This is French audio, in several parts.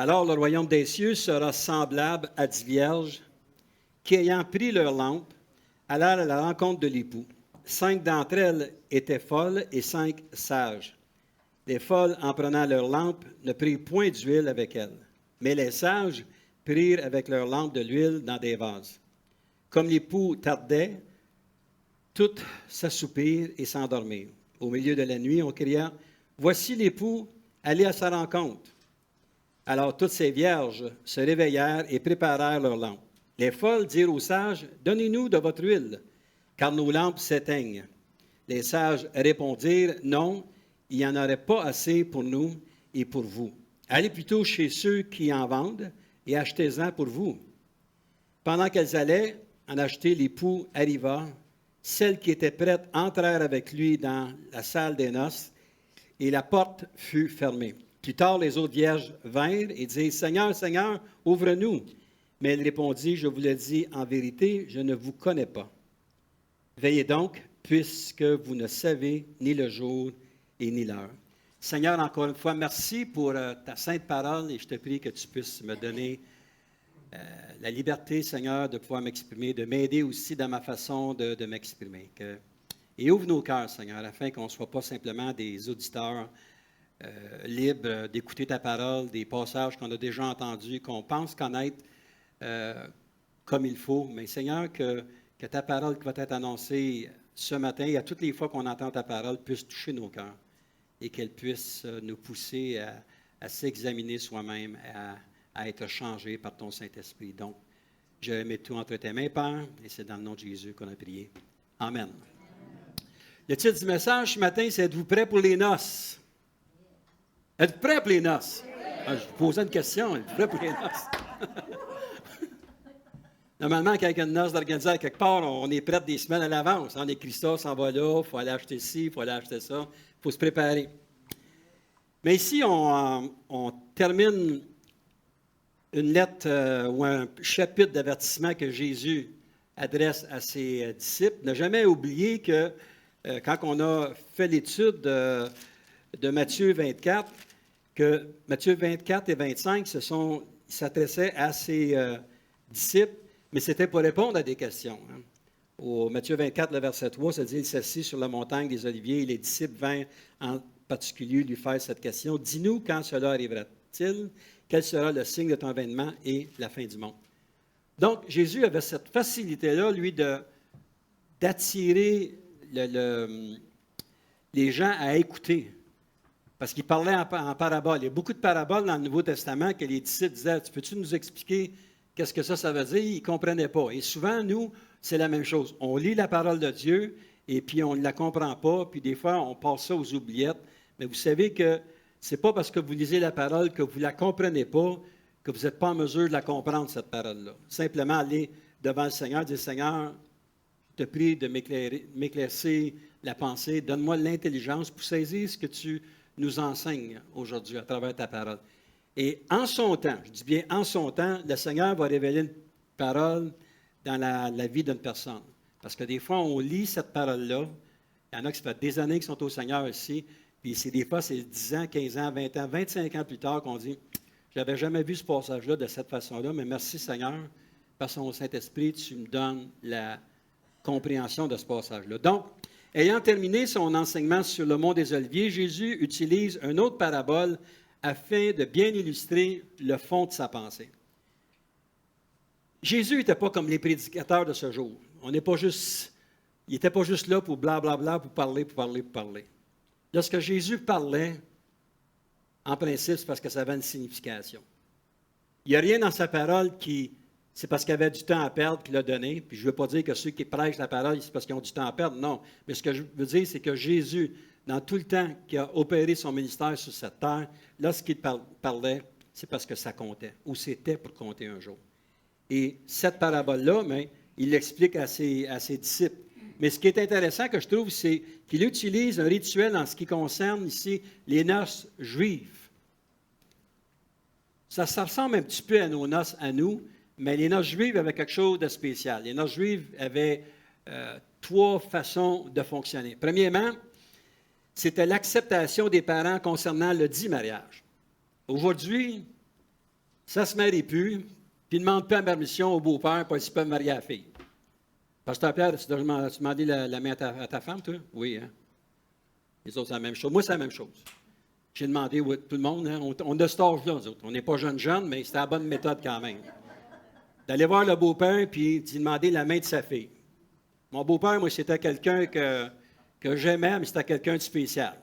Alors le royaume des cieux sera semblable à 10 vierges qui, ayant pris leur lampe, allèrent à la rencontre de l'époux. 5 d'entre elles étaient folles et 5 sages. Les folles, en prenant leur lampe, ne prirent point d'huile avec elles, mais les sages prirent avec leur lampe de l'huile dans des vases. Comme l'époux tardait, toutes s'assoupirent et s'endormirent. Au milieu de la nuit, on cria, « Voici l'époux, allez à sa rencontre. » Alors toutes ces vierges se réveillèrent et préparèrent leurs lampes. Les folles dirent aux sages, « Donnez-nous de votre huile, car nos lampes s'éteignent. » Les sages répondirent, « Non, il n'y en aurait pas assez pour nous et pour vous. Allez plutôt chez ceux qui en vendent et achetez-en pour vous. » Pendant qu'elles allaient en acheter, l'époux arriva. Celles qui étaient prêtes entrèrent avec lui dans la salle des noces et la porte fut fermée. Plus tard, les autres vierges vinrent et dirent, « Seigneur, Seigneur, ouvre-nous. » Mais elle répondit, « Je vous le dis en vérité, je ne vous connais pas. Veillez donc, puisque vous ne savez ni le jour et ni l'heure. » Seigneur, encore une fois, merci pour ta sainte parole et je te prie que tu puisses me donner la liberté, Seigneur, de pouvoir m'exprimer, de m'aider aussi dans ma façon de m'exprimer. Et ouvre nos cœurs, Seigneur, afin qu'on ne soit pas simplement des auditeurs libres d'écouter ta parole, des passages qu'on a déjà entendus, qu'on pense connaître comme il faut. Mais Seigneur, que ta parole qui va être annoncée ce matin et à toutes les fois qu'on entend ta parole puisse toucher nos cœurs et qu'elle puisse nous pousser à s'examiner soi-même, à être changé par ton Saint-Esprit. Donc, je mets tout entre tes mains, Père, et c'est dans le nom de Jésus qu'on a prié. Amen. Le titre du message ce matin, c'est « Êtes-vous prêts pour les noces? » Êtes-vous prêts pour les noces? Ah, je vous posais une question. Êtes-vous prêts pour les noces? Normalement, quand il y a une noce d'organiser à quelque part, on est prêt des semaines à l'avance. On écrit ça, on s'en va là, il faut aller acheter ci, il faut aller acheter ça. Il faut se préparer. Mais ici, on termine une lettre ou un chapitre d'avertissement que Jésus adresse à ses disciples. Ne jamais oublier que quand on a fait l'étude de Matthieu 24, que Matthieu 24 et 25 s'adressaient à ses disciples, mais c'était pour répondre à des questions. Au Matthieu 24, le verset 3, ça dit « Il s'assit sur la montagne des Oliviers et les disciples vinrent en particulier lui faire cette question. Dis-nous quand cela arrivera-t-il? Quel sera le signe de ton avènement et la fin du monde? » Donc, Jésus avait cette facilité-là, lui, d'attirer les gens à écouter. Parce qu'il parlait en parabole. Il y a beaucoup de paraboles dans le Nouveau Testament que les disciples disaient, « Peux-tu nous expliquer qu'est-ce que ça veut dire? » Ils ne comprenaient pas. Et souvent, nous, c'est la même chose. On lit la parole de Dieu et puis on ne la comprend pas. Puis des fois, on passe ça aux oubliettes. Mais vous savez que ce n'est pas parce que vous lisez la parole que vous ne la comprenez pas que vous n'êtes pas en mesure de la comprendre, cette parole-là. Simplement aller devant le Seigneur, dire, « Seigneur, je te prie de m'éclaircir la pensée. Donne-moi l'intelligence pour saisir ce que tu nous enseignes aujourd'hui à travers ta parole. » Et en son temps, je dis bien en son temps, le Seigneur va révéler une parole dans la vie d'une personne. Parce que des fois, on lit cette parole-là. Il y en a qui ça fait des années qui sont au Seigneur ici. Puis des fois, c'est 10 ans, 15 ans, 20 ans, 25 ans plus tard qu'on dit « Je n'avais jamais vu ce passage-là de cette façon-là, mais merci Seigneur, par son Saint-Esprit, tu me donnes la compréhension de ce passage-là. » Donc, ayant terminé son enseignement sur le mont des Oliviers, Jésus utilise une autre parabole afin de bien illustrer le fond de sa pensée. Jésus n'était pas comme les prédicateurs de ce jour. Il n'était pas juste là pour blablabla, pour parler. Lorsque Jésus parlait, en principe, c'est parce que ça avait une signification. Il n'y a rien dans sa parole qui, c'est parce qu'il avait du temps à perdre qu'il l'a donné. Puis je ne veux pas dire que ceux qui prêchent la parole, c'est parce qu'ils ont du temps à perdre. Non. Mais ce que je veux dire, c'est que Jésus, dans tout le temps qu'il a opéré son ministère sur cette terre, lorsqu'il parlait, c'est parce que ça comptait, ou c'était pour compter un jour. Et cette parabole-là, il l'explique à ses disciples. Mais ce qui est intéressant que je trouve, c'est qu'il utilise un rituel en ce qui concerne ici les noces juives. Ça ressemble un petit peu à nos noces à nous, mais les noces juives avaient quelque chose de spécial. Les noces juives avaient 3 façons de fonctionner. Premièrement, c'était l'acceptation des parents concernant le dit mariage. Aujourd'hui, ça se marie plus, puis ne demande pas la permission au beau-père pour s'il peut marier la fille. Pasteur Pierre, tu as demandé la main à ta femme, toi? Oui, hein? Les autres, c'est la même chose. Moi, c'est la même chose. J'ai demandé à tout le monde, hein? On a cet âge-là, nous autres. On n'est pas jeunes, mais c'était la bonne méthode quand même. D'aller voir le beau-père, puis d'y demander la main de sa fille. Mon beau-père, moi, c'était quelqu'un que j'aimais, mais c'était quelqu'un de spécial.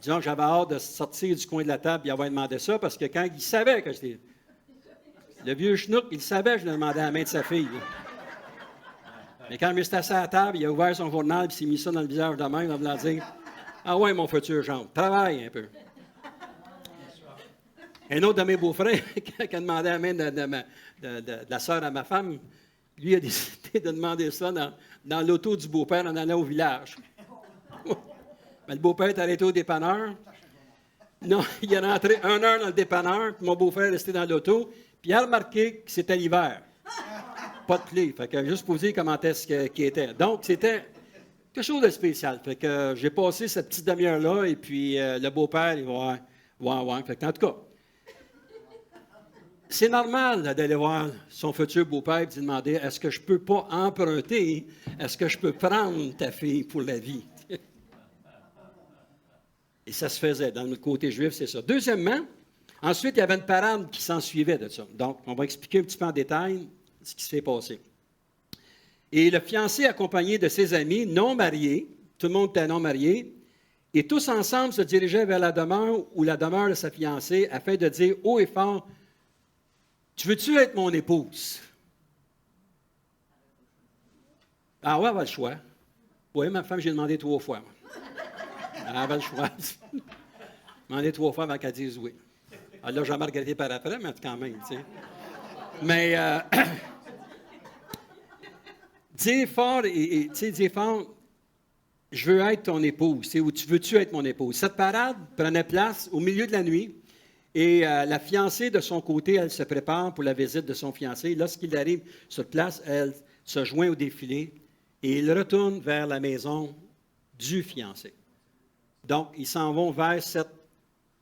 Disons que j'avais hâte de sortir du coin de la table et avoir demandé ça, parce que quand il savait que j'étais... Le vieux schnook, il savait que je lui demandais la main de sa fille. Mais quand je me suis assis à la table, il a ouvert son journal et s'est mis ça dans le visage de même en voulant dire « Ah ouais, mon futur gendre, travaille un peu. » Un autre de mes beaux-frères, qui a demandé la main de la sœur à ma femme, lui a décidé de demander ça dans l'auto du beau-père en allant au village. Mais le beau-père est arrêté au dépanneur. Non, il est rentré 1 heure dans le dépanneur, puis mon beau-frère est resté dans l'auto, puis il a remarqué que c'était l'hiver. Pas de clé. Fait que juste pour vous dire comment est-ce qu'il était. Donc, c'était quelque chose de spécial. Fait que j'ai passé cette petite demi-heure-là, et puis le beau-père, il va voir. Fait que, en tout cas, c'est normal d'aller voir son futur beau-père et de lui demander est-ce que je ne peux pas emprunter, est-ce que je peux prendre ta fille pour la vie? Et ça se faisait. Dans le côté juif, c'est ça. Deuxièmement, ensuite, il y avait une parade qui s'en suivait de ça. Donc, on va expliquer un petit peu en détail ce qui s'est passé. Et le fiancé, accompagné de ses amis non mariés, tout le monde était non marié, et tous ensemble se dirigeaient vers la demeure ou la demeure de sa fiancée afin de dire haut et fort « Tu veux-tu être mon épouse? » Ah ouais, elle avait le choix. Oui, ma femme, j'ai demandé 3 fois. Moi. Elle avait le choix. J'ai demandé 3 fois avant qu'elle dise oui. Elle l'a jamais regretté par après, mais quand même, tu sais. Mais, dis fort, dis fort, je veux être ton épouse, ou tu veux-tu être mon épouse? Cette parade prenait place au milieu de la nuit, et la fiancée, de son côté, elle se prépare pour la visite de son fiancé. Lorsqu'il arrive sur place, elle se joint au défilé, et il retourne vers la maison du fiancé. Donc, ils s'en vont vers cette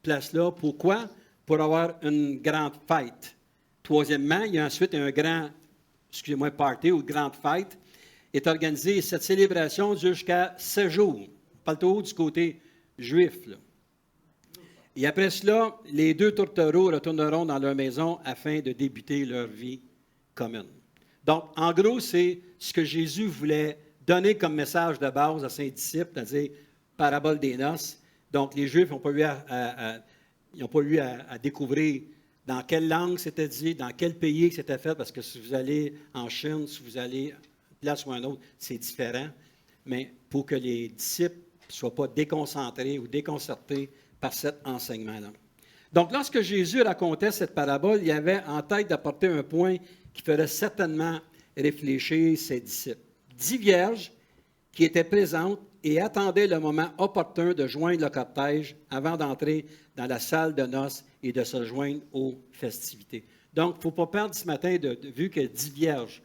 place-là. Pourquoi? Pour avoir une grande fête. Troisièmement, il y a ensuite un grand, party ou grande fête est organisée. Cette célébration dure jusqu'à 7 jours. Pas le tout du côté juif. Là. Et après cela, les 2 tourtereaux retourneront dans leur maison afin de débuter leur vie commune. Donc, en gros, c'est ce que Jésus voulait donner comme message de base à ses disciples, c'est-à-dire parabole des noces. Donc, les Juifs n'ont pas eu à découvrir dans quelle langue c'était dit, dans quel pays c'était fait, parce que si vous allez en Chine, si vous allez à une place ou à une autre, c'est différent. Mais pour que les disciples ne soient pas déconcentrés ou déconcertés par cet enseignement-là. Donc, lorsque Jésus racontait cette parabole, il avait en tête d'apporter un point qui ferait certainement réfléchir ses disciples. 10 vierges qui étaient présentes et attendaient le moment opportun de joindre le cortège avant d'entrer dans la salle de noces et de se joindre aux festivités. Donc, il ne faut pas perdre ce matin de vue que 10 vierges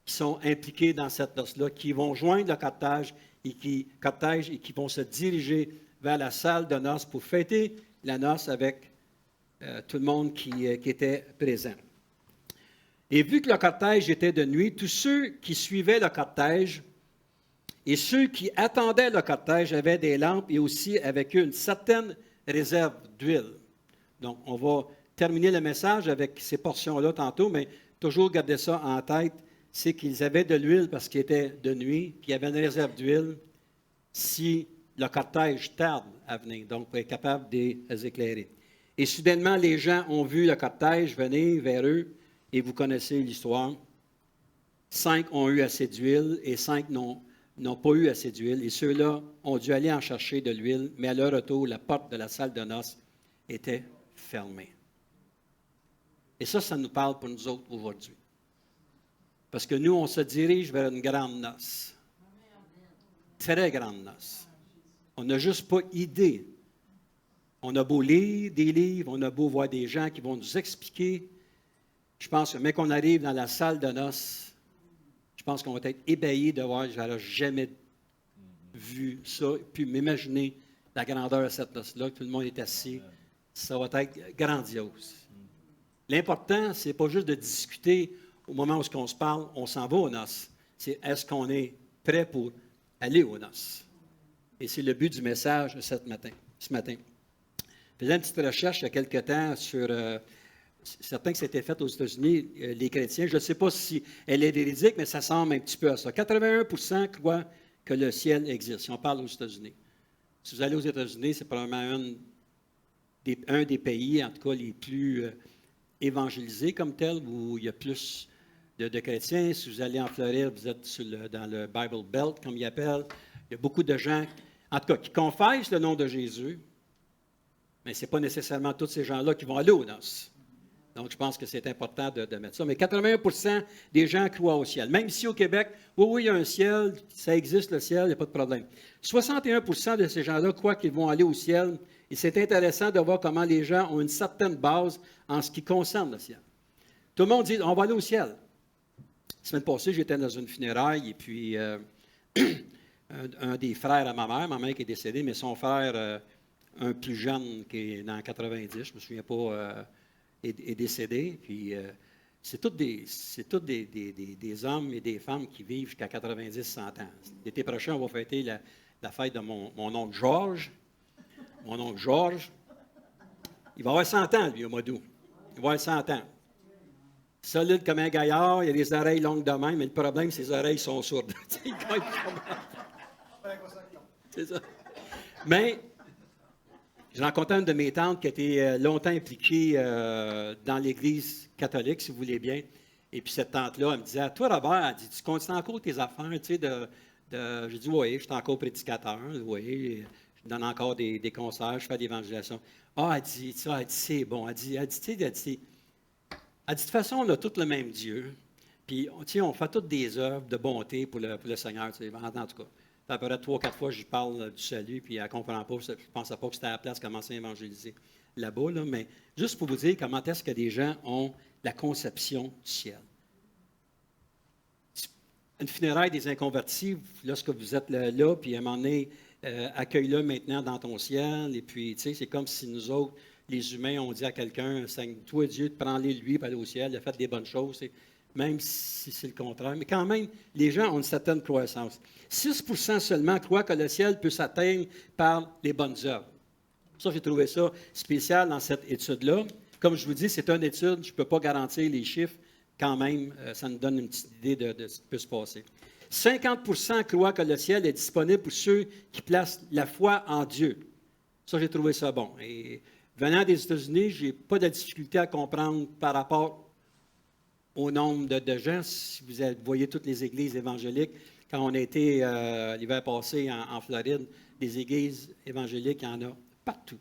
qui sont impliquées dans cette noce-là, qui vont joindre le cortège et qui vont se diriger vers la salle de noces pour fêter la noce avec tout le monde qui était présent. Et vu que le cortège était de nuit, tous ceux qui suivaient le cortège et ceux qui attendaient le cortège avaient des lampes et aussi avec eux une certaine réserve d'huile. Donc, on va terminer le message avec ces portions-là tantôt, mais toujours garder ça en tête, c'est qu'ils avaient de l'huile parce qu'il était de nuit, puis il y avait une réserve d'huile si le cortège tarde à venir, donc pour être capable de les éclairer. Et soudainement, les gens ont vu le cortège venir vers eux, et vous connaissez l'histoire. 5 ont eu assez d'huile et 5 n'ont pas eu assez d'huile. Et ceux-là ont dû aller en chercher de l'huile, mais à leur retour, la porte de la salle de noces était fermée. Et ça nous parle pour nous autres aujourd'hui. Parce que nous, on se dirige vers une grande noce. Très grande noce. On n'a juste pas idée. On a beau lire des livres, on a beau voir des gens qui vont nous expliquer. Je pense que, mais qu'on arrive dans la salle de noces, je pense qu'on va être ébahis de voir, je n'aurais jamais vu ça, puis m'imaginer la grandeur de cette noce-là, que tout le monde est assis ça va être grandiose. L'important, ce n'est pas juste de discuter au moment où on se parle, on s'en va aux noces. C'est est-ce qu'on est prêt pour aller aux noces? Et c'est le but du message ce matin. Je faisais une petite recherche il y a quelque temps sur certains que c'était fait aux États-Unis, les chrétiens. Je ne sais pas si elle est véridique, mais ça semble un petit peu à ça. 81% croient que le ciel existe, si on parle aux États-Unis. Si vous allez aux États-Unis, c'est probablement un des pays, en tout cas, les plus évangélisés comme tel, où il y a plus de chrétiens. Si vous allez en Floride, vous êtes dans le Bible Belt, comme ils appellent. Il y a beaucoup de gens, en tout cas, qui confessent le nom de Jésus, mais ce n'est pas nécessairement tous ces gens-là qui vont aller aux noces. Donc, je pense que c'est important de mettre ça. Mais 81% des gens croient au ciel. Même ici au Québec, oui, il y a un ciel, ça existe le ciel, il n'y a pas de problème. 61% de ces gens-là croient qu'ils vont aller au ciel. Et c'est intéressant de voir comment les gens ont une certaine base en ce qui concerne le ciel. Tout le monde dit, on va aller au ciel. La semaine passée, j'étais dans une funéraille et puis un des frères à ma mère qui est décédée, mais son frère, un plus jeune qui est dans 90, je ne me souviens pas, est décédé. Puis c'est tous des hommes et des femmes qui vivent jusqu'à 90-100 ans. L'été prochain, on va fêter la fête de mon oncle Georges. Mon oncle Georges, il va avoir 100 ans, lui, au mois d'août. Il va avoir 100 ans. Solide comme un gaillard, il a des oreilles longues de même, mais le problème, ses oreilles sont sourdes. C'est ça. Mais, j'ai rencontré une de mes tantes qui a été longtemps impliquée dans l'Église catholique, si vous voulez bien. Et puis cette tante-là, elle me disait, toi, Robert, elle dit, tu continues encore tes affaires, tu sais, j'ai dit, oui, je suis encore prédicateur, oui, je donne encore des concerts, je fais de l'évangélisation. Ah, elle dit, c'est bon. Elle dit, tu sais, de toute façon, on a tous le même Dieu. Puis, on fait toutes des œuvres de bonté pour le Seigneur, tu sais, en tout cas. À peu près 3-4 fois, je lui parle du salut, puis elle ne comprend pas. Je ne pensais pas que c'était à la place de commencer à évangéliser là-bas, là, mais juste pour vous dire comment est-ce que des gens ont la conception du ciel. Une funéraille des inconvertis, lorsque vous êtes là, puis à un moment donné, accueille-le maintenant dans ton ciel, et puis, tu sais, c'est comme si nous autres, les humains, on dit à quelqu'un, toi Dieu, prends-les lui, pour aller au ciel, il a fait des bonnes choses, même si c'est le contraire. Mais quand même, les gens ont une certaine croissance. 6% seulement croient que le ciel peut s'atteindre par les bonnes œuvres. Ça, j'ai trouvé ça spécial dans cette étude-là. Comme je vous dis, c'est une étude, je ne peux pas garantir les chiffres. Quand même, ça nous donne une petite idée de ce qui peut se passer. 50% croient que le ciel est disponible pour ceux qui placent la foi en Dieu. Ça, j'ai trouvé ça bon. Et venant des États-Unis, je n'ai pas de difficulté à comprendre par rapport au nombre de gens. Si vous voyez toutes les églises évangéliques, quand on a été l'hiver passé en Floride, des églises évangéliques, il y en a partout.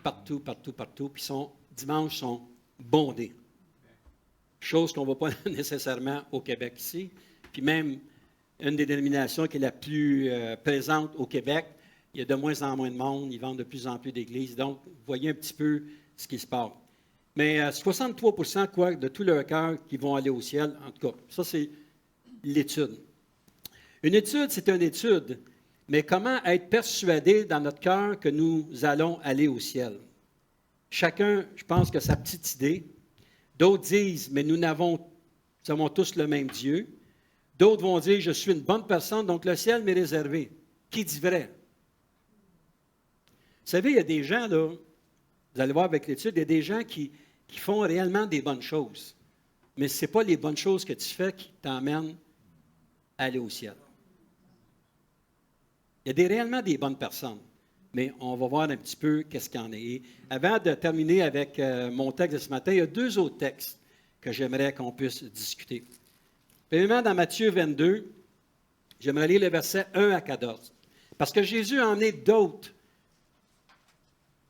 Puis dimanche sont bondés. Chose qu'on ne voit pas nécessairement au Québec ici. Puis même une des dénominations qui est la plus présente au Québec, il y a de moins en moins de monde, ils vendent de plus en plus d'églises. Donc, vous voyez un petit peu ce qui se passe. Mais 63% croient de tout leur cœur qu'ils vont aller au ciel. En tout cas, ça, c'est l'étude. Une étude, c'est une étude. Mais comment être persuadé dans notre cœur que nous allons aller au ciel? Chacun, je pense, que sa petite idée. D'autres disent, mais nous avons tous le même Dieu. D'autres vont dire, je suis une bonne personne, donc le ciel m'est réservé. Qui dit vrai? Vous savez, il y a des gens, là, vous allez voir avec l'étude, il y a des gens qui font réellement des bonnes choses. Mais ce n'est pas les bonnes choses que tu fais qui t'emmènent à aller au ciel. Il y a réellement des bonnes personnes. Mais on va voir un petit peu qu'est-ce qu'il y en a. Et avant de terminer avec mon texte de ce matin, il y a 2 autres textes que j'aimerais qu'on puisse discuter. Premièrement, dans Matthieu 22, j'aimerais lire le verset 1 à 14. Parce que Jésus a emmené d'autres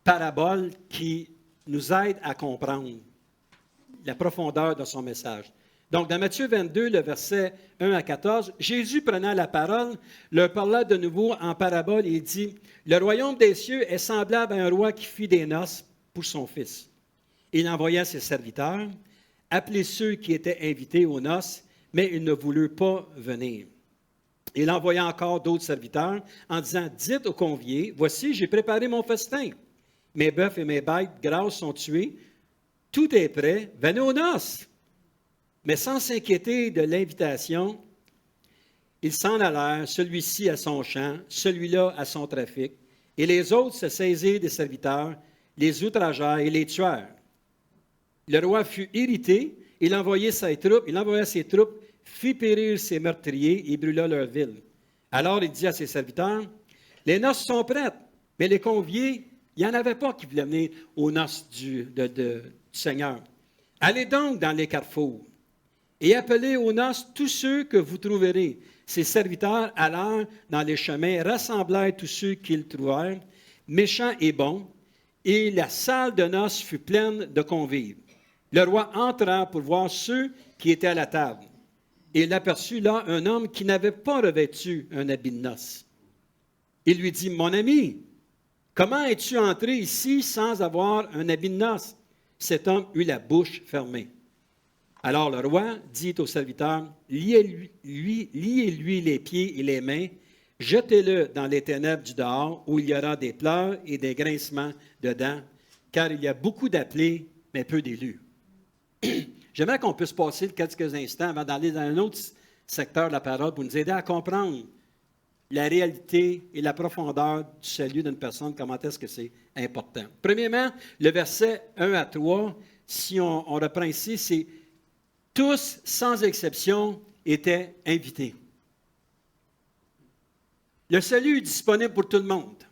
paraboles qui nous aident à comprendre la profondeur de son message. Donc, dans Matthieu 22, le verset 1 à 14, Jésus, prenant la parole, leur parla de nouveau en parabole et dit, « Le royaume des cieux est semblable à un roi qui fit des noces pour son fils. Il envoya ses serviteurs, appeler ceux qui étaient invités aux noces, mais ils ne voulurent pas venir. Il envoya encore d'autres serviteurs en disant, « Dites aux conviés, voici, j'ai préparé mon festin. » mes bœufs et mes bêtes grasses sont tués. Tout est prêt. Venez aux noces. » Mais sans s'inquiéter de l'invitation, ils s'en allèrent, celui-ci à son champ, celui-là à son trafic, et les autres se saisirent des serviteurs, les outragèrent et les tuèrent. Le roi fut irrité, il envoya ses troupes, fit périr ses meurtriers et brûla leur ville. Alors il dit à ses serviteurs, « Les noces sont prêtes, mais les conviés, il n'y en avait pas qui voulaient venir aux noces du Seigneur. Allez donc dans les carrefours et appelez aux noces tous ceux que vous trouverez. » Ses serviteurs allèrent dans les chemins, rassemblèrent tous ceux qu'ils trouvèrent, méchants et bons, et la salle de noces fut pleine de convives. Le roi entra pour voir ceux qui étaient à la table. Et il aperçut là un homme qui n'avait pas revêtu un habit de noces. Il lui dit, « Mon ami, comment es-tu entré ici sans avoir un habit de noces? » Cet homme eut la bouche fermée. Alors le roi dit au serviteur, « Liez-lui les pieds et les mains, jetez-le dans les ténèbres du dehors, où il y aura des pleurs et des grincements de dents, car il y a beaucoup d'appelés, mais peu d'élus. » J'aimerais qu'on puisse passer quelques instants avant d'aller dans un autre secteur de la parole pour nous aider à comprendre la réalité et la profondeur du salut d'une personne, comment est-ce que c'est important. Premièrement, le verset 1 à 3, si on reprend ici, c'est « Tous, sans exception, étaient invités. » Le salut est disponible pour tout le monde.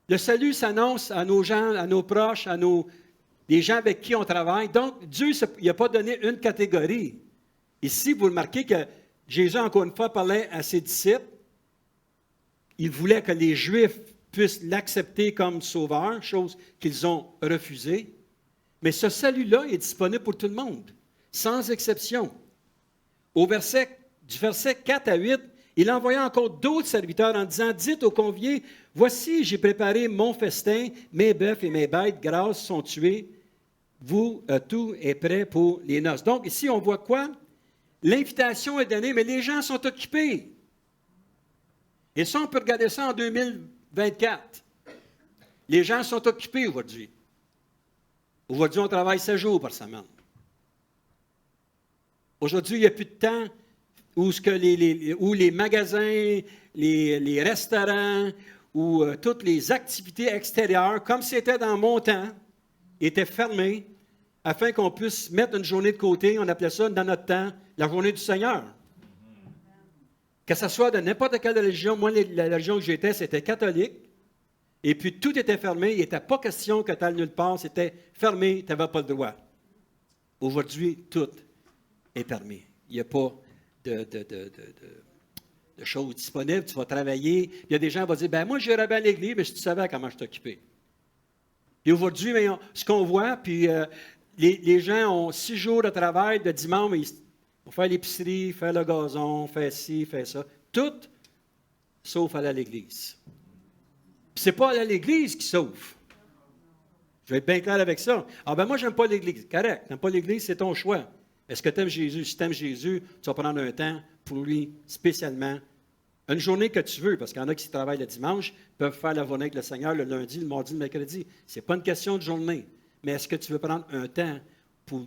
Le salut s'annonce à nos gens, à nos proches, les gens avec qui on travaille. Donc, Dieu n'a pas donné une catégorie. Ici, vous remarquez que Jésus, encore une fois, parlait à ses disciples. Il voulait que les Juifs puissent l'accepter comme sauveur, chose qu'ils ont refusée. Mais ce salut-là est disponible pour tout le monde, sans exception. Du verset 4 à 8, il envoya encore d'autres serviteurs en disant, « Dites aux conviés, voici, j'ai préparé mon festin, mes bœufs et mes bêtes grasses sont tués. Tout est prêt pour les noces. » Donc, ici, on voit quoi? L'invitation est donnée, mais les gens sont occupés. Et ça, on peut regarder ça en 2024. Les gens sont occupés aujourd'hui. Aujourd'hui, on travaille 7 jours par semaine. Aujourd'hui, il n'y a plus de temps où les magasins, les restaurants, où toutes les activités extérieures, comme c'était dans mon temps, étaient fermées afin qu'on puisse mettre une journée de côté. On appelait ça, dans notre temps, la journée du Seigneur. Que ce soit de n'importe quelle religion, moi, la religion que j'étais, c'était catholique. Et puis, tout était fermé. Il n'était pas question que tu ailles nulle part. C'était fermé. Tu n'avais pas le droit. Aujourd'hui, tout est permis. Il n'y a pas de choses disponibles. Tu vas travailler. Puis il y a des gens qui vont dire, « Ben moi, j'irais bien à l'église, mais si tu savais comment je t'occupais. » Et aujourd'hui, ce qu'on voit, puis les gens ont 6 jours de travail de dimanche, mais pour faire l'épicerie, faire le gazon, faire ci, faire ça. Tout, sauf aller à l'église. Ce n'est pas aller à l'église qui sauve. Je vais être bien clair avec ça. Ah ben moi, je n'aime pas l'église. Correct, tu n'aimes pas l'église, c'est ton choix. Est-ce que tu aimes Jésus? Si tu aimes Jésus, tu vas prendre un temps pour lui spécialement. Une journée que tu veux, parce qu'il y en a qui travaillent le dimanche, peuvent faire la journée avec le Seigneur le lundi, le mardi, le mercredi. Ce n'est pas une question de journée. Mais est-ce que tu veux prendre un temps pour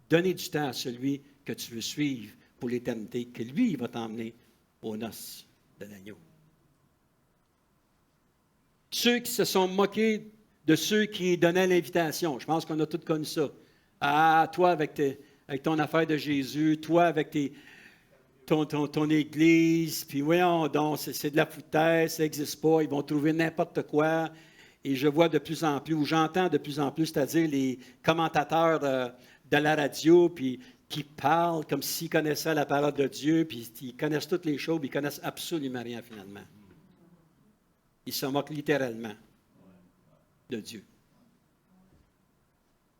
donner du temps à celui que tu veux suivre pour l'éternité, que lui, il va t'emmener aux noces de l'agneau? Ceux qui se sont moqués de ceux qui donnaient l'invitation, je pense qu'on a tous connu ça. Ah, toi avec ton affaire de Jésus, toi avec ton église, puis voyons donc, c'est de la foutaise, ça n'existe pas, ils vont trouver n'importe quoi. Et je vois de plus en plus, ou j'entends de plus en plus, c'est-à-dire les commentateurs de la radio, puis qui parlent comme s'ils connaissaient la parole de Dieu, puis ils connaissent toutes les choses, puis ils connaissent absolument rien finalement. Ils se moquent littéralement de Dieu.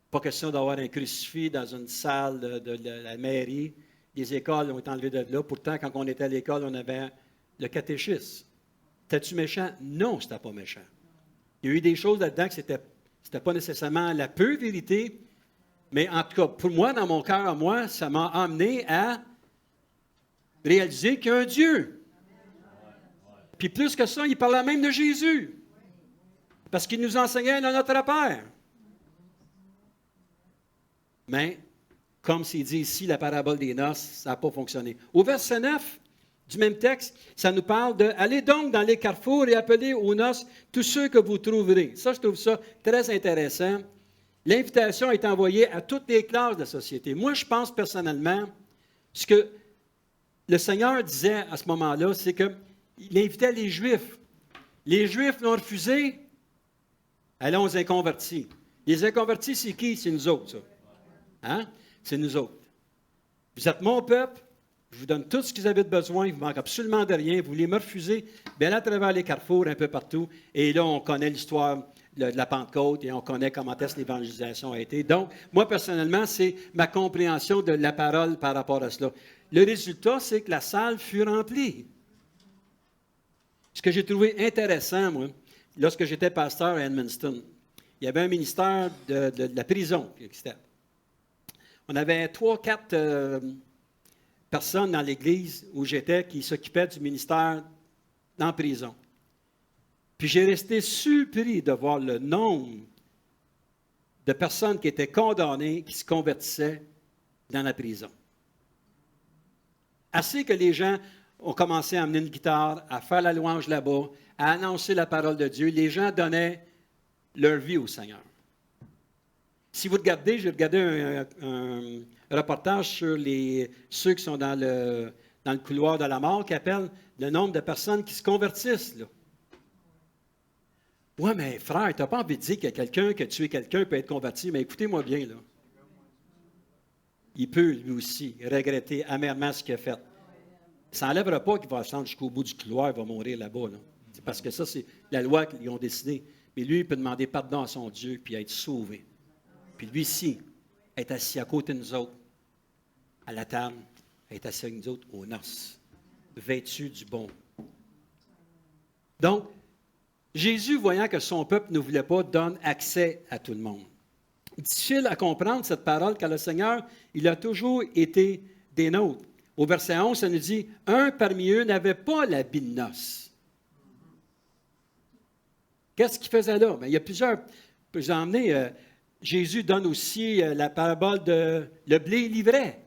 Pas question d'avoir un crucifix dans une salle de la mairie. Les écoles ont été enlevées de là. Pourtant, quand on était à l'école, on avait le catéchisme. T'es-tu méchant? Non, c'était pas méchant. Il y a eu des choses là-dedans que c'était pas nécessairement la pure vérité, mais en tout cas, pour moi, dans mon cœur, moi, ça m'a amené à réaliser qu'il y a un Dieu. Puis plus que ça, il parlait même de Jésus. Parce qu'il nous enseignait dans notre Père. Mais, comme c'est dit ici, la parabole des noces, ça n'a pas fonctionné. Au verset 9 du même texte, ça nous parle de « Allez donc dans les carrefours et appelez aux noces tous ceux que vous trouverez ». Ça, je trouve ça très intéressant. L'invitation est envoyée à toutes les classes de la société. Moi, je pense personnellement, ce que le Seigneur disait à ce moment-là, c'est qu'il invitait les Juifs. Les Juifs l'ont refusé, allons aux inconvertis. Les inconvertis, c'est qui? C'est nous autres, ça. Hein? C'est nous autres. Vous êtes mon peuple, je vous donne tout ce que vous avez besoin, il ne vous manque absolument de rien. Vous voulez me refuser? Bien, à travers les carrefours, un peu partout. Et là, on connaît l'histoire de la Pentecôte et on connaît comment est-ce que l'évangélisation a été. Donc, moi, personnellement, c'est ma compréhension de la parole par rapport à cela. Le résultat, c'est que la salle fut remplie. Ce que j'ai trouvé intéressant, moi, lorsque j'étais pasteur à Edmundston, il y avait un ministère de la prison qui existait. On avait 3-4 personnes dans l'église où j'étais qui s'occupaient du ministère en prison. Puis j'ai resté surpris de voir le nombre de personnes qui étaient condamnées, qui se convertissaient dans la prison. Assez que les gens ont commencé à amener une guitare, à faire la louange là-bas, à annoncer la parole de Dieu. Les gens donnaient leur vie au Seigneur. Si vous regardez, j'ai regardé un reportage sur ceux qui sont dans le couloir de la mort, qui appellent le nombre de personnes qui se convertissent. Oui, mais frère, tu n'as pas envie de dire que quelqu'un qui a tué quelqu'un peut être converti, mais écoutez-moi bien, là. Il peut, lui aussi, regretter amèrement ce qu'il a fait. Ça n'enlèvera pas qu'il va descendre jusqu'au bout du couloir, il va mourir là-bas. Là. C'est parce que ça, c'est la loi qu'ils ont décidé. Mais lui, il peut demander pardon à son Dieu puis être sauvé. Puis lui, ici, est assis à côté de nous autres, à la table, est assis avec nous autres aux noces, vêtu du bon. Donc, Jésus, voyant que son peuple ne voulait pas, donne accès à tout le monde. Difficile à comprendre cette parole, car le Seigneur, il a toujours été des nôtres. Au verset 11, ça nous dit « Un parmi eux n'avait pas l'habit de noces. » Qu'est-ce qu'il faisait là? Bien, il y a plusieurs... Je vous ai emmené, Jésus donne aussi la parabole de le blé l'ivraie.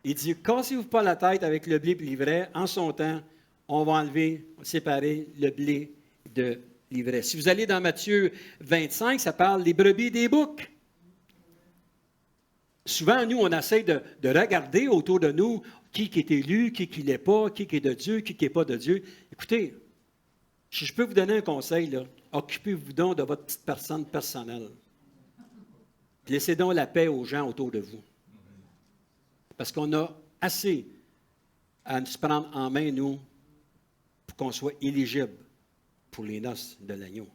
Il dit « Cassez-vous pas la tête avec le blé et l'ivraie. En son temps, on va enlever, séparer le blé de l'ivraie. » Si vous allez dans Matthieu 25, ça parle des brebis et des boucs. Souvent, nous, on essaie de regarder autour de nous qui est élu, qui ne l'est pas, qui est de Dieu, qui n'est pas de Dieu. Écoutez, si je peux vous donner un conseil, là, occupez-vous donc de votre petite personne personnelle. Laissez donc la paix aux gens autour de vous. Parce qu'on a assez à se prendre en main, nous, pour qu'on soit éligible pour les noces de l'agneau.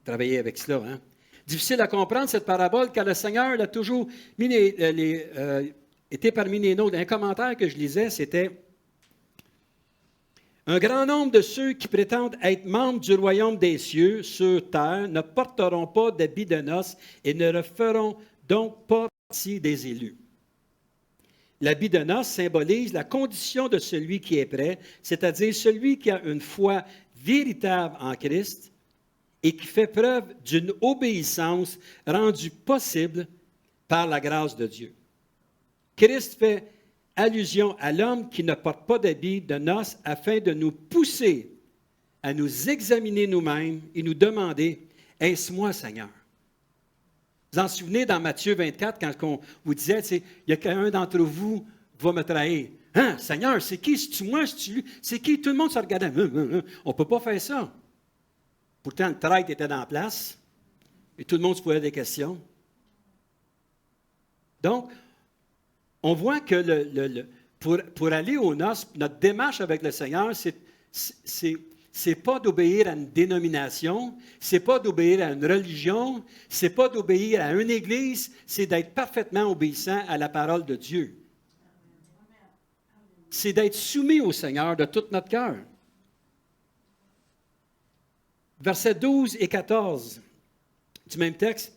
Travaillez avec cela, hein? Difficile à comprendre cette parabole, car le Seigneur l'a toujours mis été parmi les nôtres. Un commentaire que je lisais, c'était « Un grand nombre de ceux qui prétendent être membres du royaume des cieux sur terre ne porteront pas d'habits de noces et ne feront donc pas partie des élus. » L'habit de noces symbolise la condition de celui qui est prêt, c'est-à-dire celui qui a une foi véritable en Christ et qui fait preuve d'une obéissance rendue possible par la grâce de Dieu. Christ fait allusion à l'homme qui ne porte pas d'habit de noces afin de nous pousser à nous examiner nous-mêmes et nous demander « Est-ce moi, Seigneur? » Vous en souvenez dans Matthieu 24, quand on vous disait « Il y a qu'un d'entre vous qui va me trahir. » « Hein, Seigneur, c'est qui? C'est-tu moi? C'est-tu lui? C'est qui? » Tout le monde se regardait. On ne peut pas faire ça. Pourtant, le traître était dans la place et tout le monde se posait des questions. Donc, on voit que pour aller aux noces, notre démarche avec le Seigneur, c'est pas d'obéir à une dénomination, c'est pas d'obéir à une religion, c'est pas d'obéir à une église, c'est d'être parfaitement obéissant à la parole de Dieu. C'est d'être soumis au Seigneur de tout notre cœur. Versets 12 et 14 du même texte.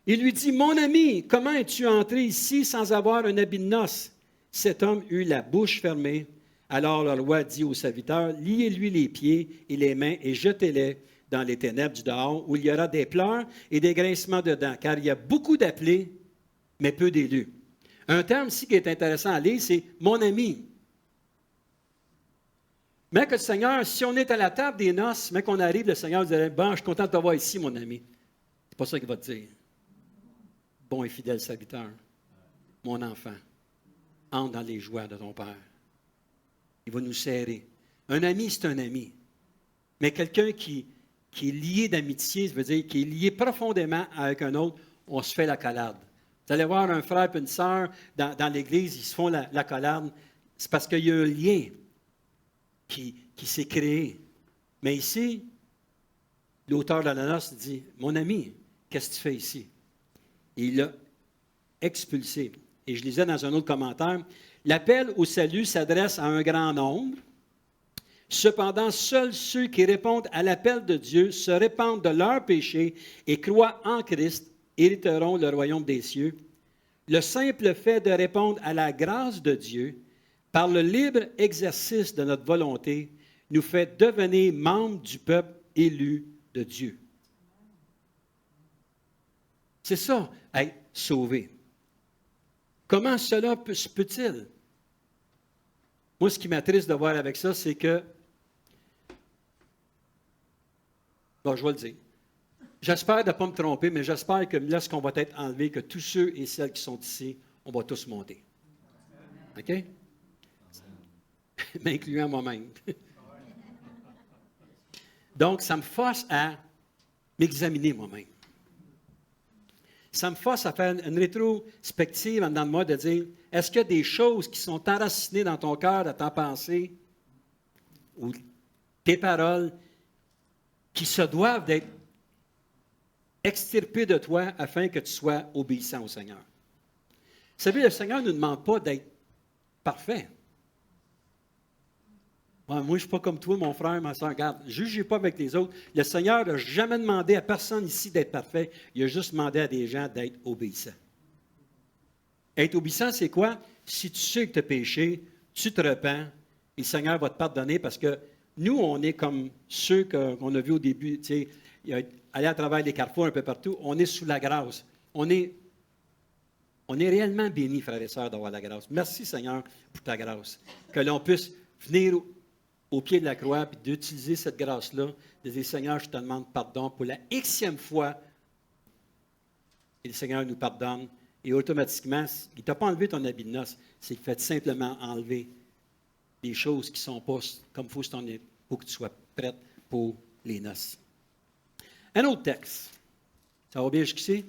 Il lui dit, « Mon ami, comment es-tu entré ici sans avoir un habit de noces? » Cet homme eut la bouche fermée Alors le roi dit au serviteur, liez-lui les pieds et les mains et jetez-les dans les ténèbres du dehors, où il y aura des pleurs et des grincements de dents, car il y a beaucoup d'appelés, mais peu d'élus. Un terme ici qui est intéressant à lire, c'est « mon ami ». Mais que le Seigneur, si on est à la table des noces, mais qu'on arrive, le Seigneur dirait « bon, je suis content de te voir ici, mon ami ». C'est pas ça qu'il va te dire. Bon et fidèle serviteur, mon enfant, entre dans les joies de ton Père. Il va nous serrer. Un ami, c'est un ami. Mais quelqu'un qui est lié d'amitié, ça veut dire qui est lié profondément avec un autre, on se fait l'accolade. Vous allez voir un frère et une sœur dans l'Église, ils se font l'accolade. C'est parce qu'il y a un lien qui s'est créé. Mais ici, l'auteur de la noce dit, « Mon ami, qu'est-ce que tu fais ici? » Et il l'a expulsé. Et je lisais dans un autre commentaire, « L'appel au salut s'adresse à un grand nombre. Cependant, seuls ceux qui répondent à l'appel de Dieu, se répandent de leurs péchés et croient en Christ, hériteront le royaume des cieux. Le simple fait de répondre à la grâce de Dieu, par le libre exercice de notre volonté, nous fait devenir membres du peuple élu de Dieu. » C'est ça, être sauvé. Comment cela se peut-il? Moi, ce qui m'attriste de voir avec ça, c'est que, bon, je vais le dire, j'espère de ne pas me tromper, mais j'espère que lorsqu'on va être enlevé, que tous ceux et celles qui sont ici, on va tous monter. OK? M'incluant moi-même. Donc, ça me force à m'examiner moi-même. Ça me force à faire une rétrospective en dedans de moi, de dire, est-ce qu'il y a des choses qui sont enracinées dans ton cœur, dans ta pensée, ou tes paroles, qui se doivent d'être extirpées de toi afin que tu sois obéissant au Seigneur? Vous savez, le Seigneur ne nous demande pas d'être parfait. Moi, je ne suis pas comme toi, mon frère, ma soeur. Regarde, ne jugez pas avec les autres. Le Seigneur n'a jamais demandé à personne ici d'être parfait. Il a juste demandé à des gens d'être obéissants. Être obéissant, c'est quoi? Si tu sais que tu as péché, tu te repens, et le Seigneur va te pardonner parce que nous, on est comme ceux qu'on a vus au début, tu sais, aller à travers les carrefours un peu partout. On est sous la grâce. On est réellement bénis, frères et sœurs, d'avoir la grâce. Merci, Seigneur, pour ta grâce. Que l'on puisse venir au pied de la croix, puis d'utiliser cette grâce-là, de dire, Seigneur, je te demande pardon pour la Xème fois. Et le Seigneur nous pardonne. Et automatiquement, il ne t'a pas enlevé ton habit de noces, c'est qu'il fait simplement enlever des choses qui ne sont pas comme il faut pour que tu sois prête pour les noces. Un autre texte. Ça va bien jusqu'ici?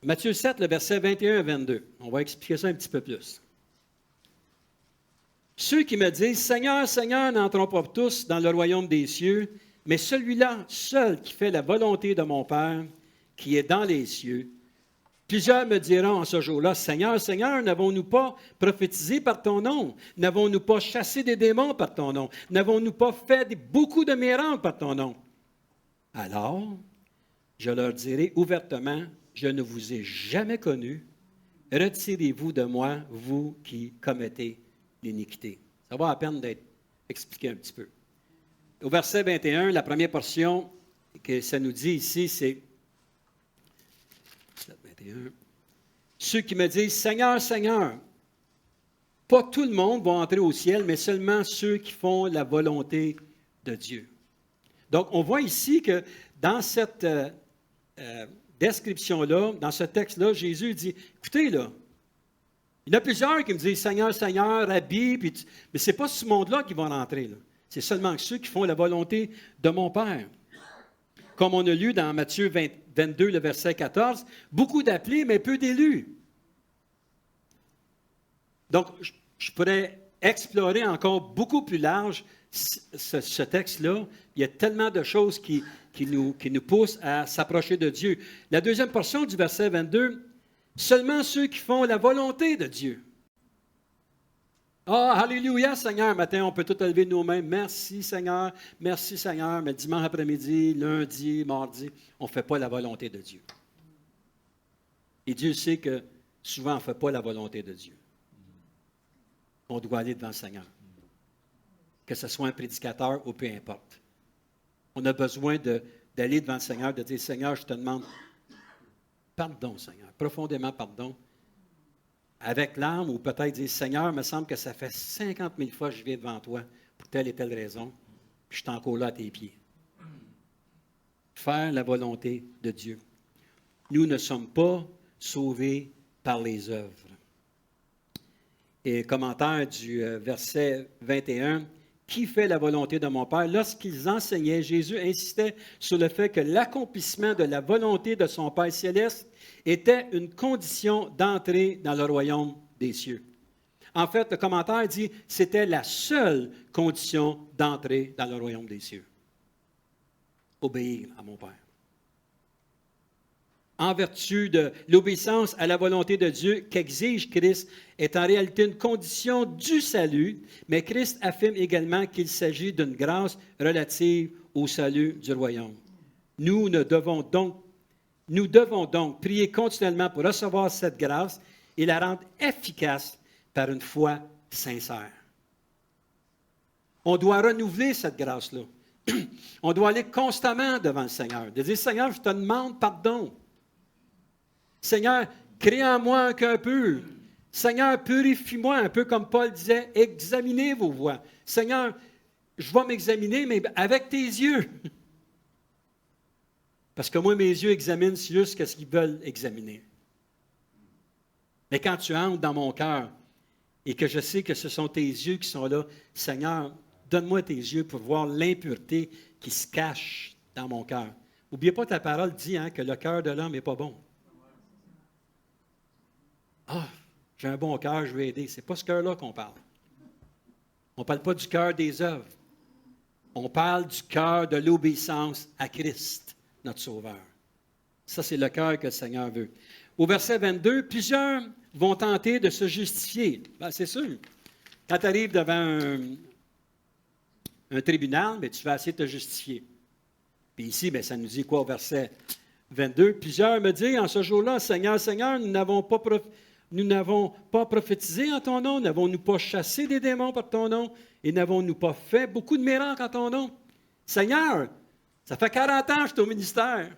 Matthieu 7, le verset 21 à 22. On va expliquer ça un petit peu plus. Ceux qui me disent, Seigneur, Seigneur, n'entrons pas tous dans le royaume des cieux, mais celui-là seul qui fait la volonté de mon Père, qui est dans les cieux. Plusieurs me diront en ce jour-là, Seigneur, Seigneur, n'avons-nous pas prophétisé par ton nom? N'avons-nous pas chassé des démons par ton nom? N'avons-nous pas fait beaucoup de miracles par ton nom? Alors, je leur dirai ouvertement, je ne vous ai jamais connus. Retirez-vous de moi, vous qui commettez l'iniquité. Ça va à peine d'être expliqué un petit peu. Au verset 21, la première portion que ça nous dit ici, c'est 21. Ceux qui me disent, Seigneur, Seigneur, pas tout le monde va entrer au ciel, mais seulement ceux qui font la volonté de Dieu. Donc, on voit ici que dans cette description-là, dans ce texte-là, Jésus dit, écoutez, là, il y en a plusieurs qui me disent Seigneur, Seigneur, Rabbi, mais ce n'est pas ce monde-là qui va rentrer. Là. C'est seulement ceux qui font la volonté de mon Père. Comme on a lu dans Matthieu 22, le verset 14, beaucoup d'appelés, mais peu d'élus. Donc, je pourrais explorer encore beaucoup plus large ce texte-là. Il y a tellement de choses qui nous poussent à s'approcher de Dieu. La deuxième portion du verset 22, seulement ceux qui font la volonté de Dieu. Ah, alléluia, Seigneur. Matin, on peut tout élever nos mains. Merci, Seigneur. Merci, Seigneur. Mais dimanche après-midi, lundi, mardi, on ne fait pas la volonté de Dieu. Et Dieu sait que souvent, on ne fait pas la volonté de Dieu. qu'on doit aller devant le Seigneur. Que ce soit un prédicateur ou peu importe. On a besoin d'aller devant le Seigneur, de dire, Seigneur, je te demande pardon, Seigneur, profondément pardon. Avec l'âme, ou peut-être dire, Seigneur, il me semble que ça fait 50 000 fois que je viens devant toi pour telle et telle raison, puis je suis encore là à tes pieds. Faire la volonté de Dieu. Nous ne sommes pas sauvés par les œuvres. Et commentaire du verset 21, « Qui fait la volonté de mon Père? » Lorsqu'ils enseignaient, Jésus insistait sur le fait que l'accomplissement de la volonté de son Père céleste était une condition d'entrer dans le royaume des cieux. En fait, le commentaire dit « C'était la seule condition d'entrer dans le royaume des cieux. » Obéir à mon Père. En vertu de l'obéissance à la volonté de Dieu qu'exige Christ, est en réalité une condition du salut, mais Christ affirme également qu'il s'agit d'une grâce relative au salut du royaume. Nous devons donc prier continuellement pour recevoir cette grâce et la rendre efficace par une foi sincère. On doit renouveler cette grâce-là. On doit aller constamment devant le Seigneur, de dire, Seigneur, je te demande pardon. Seigneur, crée en moi un cœur pur. Seigneur, purifie-moi, un peu comme Paul disait, examinez vos voies. Seigneur, je vais m'examiner, mais avec tes yeux. Parce que moi, mes yeux examinent juste ce qu'ils veulent examiner. Mais quand tu entres dans mon cœur et que je sais que ce sont tes yeux qui sont là, Seigneur, donne-moi tes yeux pour voir l'impureté qui se cache dans mon cœur. N'oubliez pas, ta parole dit que le cœur de l'homme n'est pas bon. Ah, j'ai un bon cœur, je vais aider. Ce n'est pas ce cœur-là qu'on parle. On ne parle pas du cœur des œuvres. On parle du cœur de l'obéissance à Christ, notre Sauveur. Ça, c'est le cœur que le Seigneur veut. Au verset 22, plusieurs vont tenter de se justifier. Ben, c'est sûr. Quand tu arrives devant un tribunal, bien, tu vas essayer de te justifier. Puis ici, bien, ça nous dit quoi au verset 22? Plusieurs me disent en ce jour-là, Seigneur, Seigneur, nous n'avons pas prophétisé en ton nom, n'avons-nous pas chassé des démons par ton nom, et n'avons-nous pas fait beaucoup de miracles en ton nom? Seigneur, ça fait 40 ans que je suis au ministère.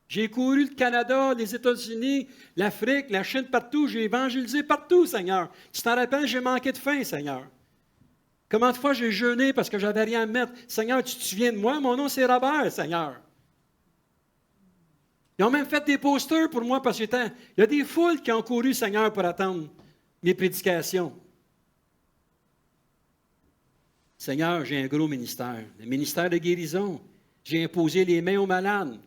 J'ai couru le Canada, les États-Unis, l'Afrique, la Chine, partout. J'ai évangélisé partout, Seigneur. Tu t'en rappelles, j'ai manqué de faim, Seigneur. Combien de fois j'ai jeûné parce que je n'avais rien à mettre? Seigneur, tu te souviens de moi? Mon nom, c'est Robert, Seigneur. Ils ont même fait des posters pour moi parce qu'il y a des foules qui ont couru, Seigneur, pour attendre mes prédications. Seigneur, j'ai un gros ministère, le ministère de guérison. J'ai imposé les mains aux malades.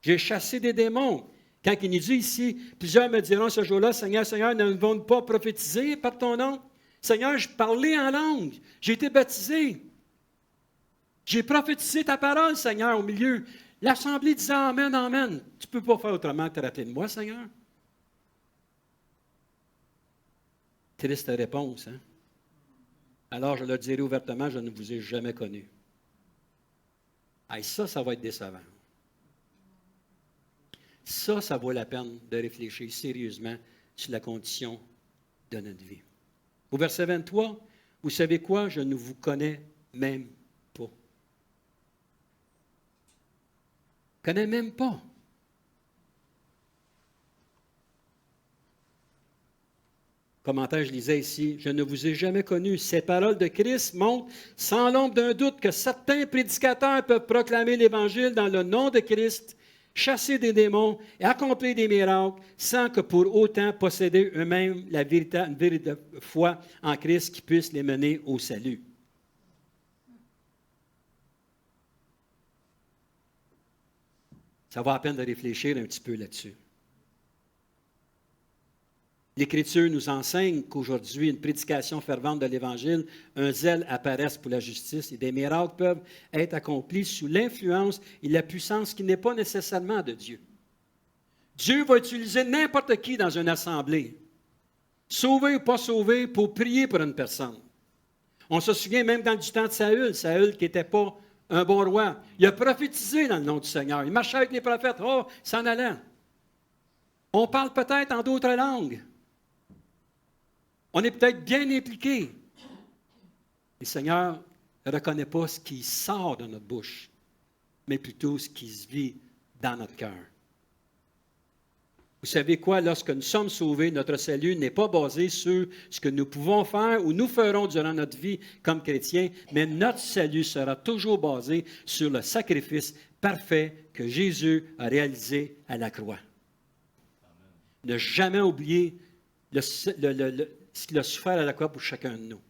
J'ai chassé des démons. Quand il nous dit ici, plusieurs me diront ce jour-là, Seigneur, Seigneur, ne vont pas prophétiser par ton nom? Seigneur, je parlais en langue. J'ai été baptisé. J'ai prophétisé ta parole, Seigneur, au milieu. L'assemblée disait Amen, Amen. Tu ne peux pas faire autrement que te rappeler de moi, Seigneur. Triste réponse, hein? Alors, je le dirai ouvertement, je ne vous ai jamais connu. Hey, ça va être décevant. Ça vaut la peine de réfléchir sérieusement sur la condition de notre vie. Au verset 23, vous savez quoi? Je ne vous connais même pas. Je ne connais même pas. Commentaire, je lisais ici, je ne vous ai jamais connu. Ces paroles de Christ montrent sans l'ombre d'un doute que certains prédicateurs peuvent proclamer l'Évangile dans le nom de Christ, chasser des démons et accomplir des miracles sans que pour autant posséder eux-mêmes une véritable foi en Christ qui puisse les mener au salut. Ça vaut la peine de réfléchir un petit peu là-dessus. L'Écriture nous enseigne qu'aujourd'hui, une prédication fervente de l'Évangile, un zèle apparaisse pour la justice et des miracles peuvent être accomplis sous l'influence et la puissance qui n'est pas nécessairement de Dieu. Dieu va utiliser n'importe qui dans une assemblée, sauvé ou pas sauvé, pour prier pour une personne. On se souvient même dans le temps de Saül qui n'était pas un bon roi. Il a prophétisé dans le nom du Seigneur. Il marchait avec les prophètes. Oh, s'en allant. On parle peut-être en d'autres langues. On est peut-être bien impliqué. Le Seigneur ne reconnaît pas ce qui sort de notre bouche, mais plutôt ce qui se vit dans notre cœur. Vous savez quoi? Lorsque nous sommes sauvés, notre salut n'est pas basé sur ce que nous pouvons faire ou nous ferons durant notre vie comme chrétiens, mais notre salut sera toujours basé sur le sacrifice parfait que Jésus a réalisé à la croix. Ne jamais oublier ce qu'il a souffert à la croix pour chacun de nous.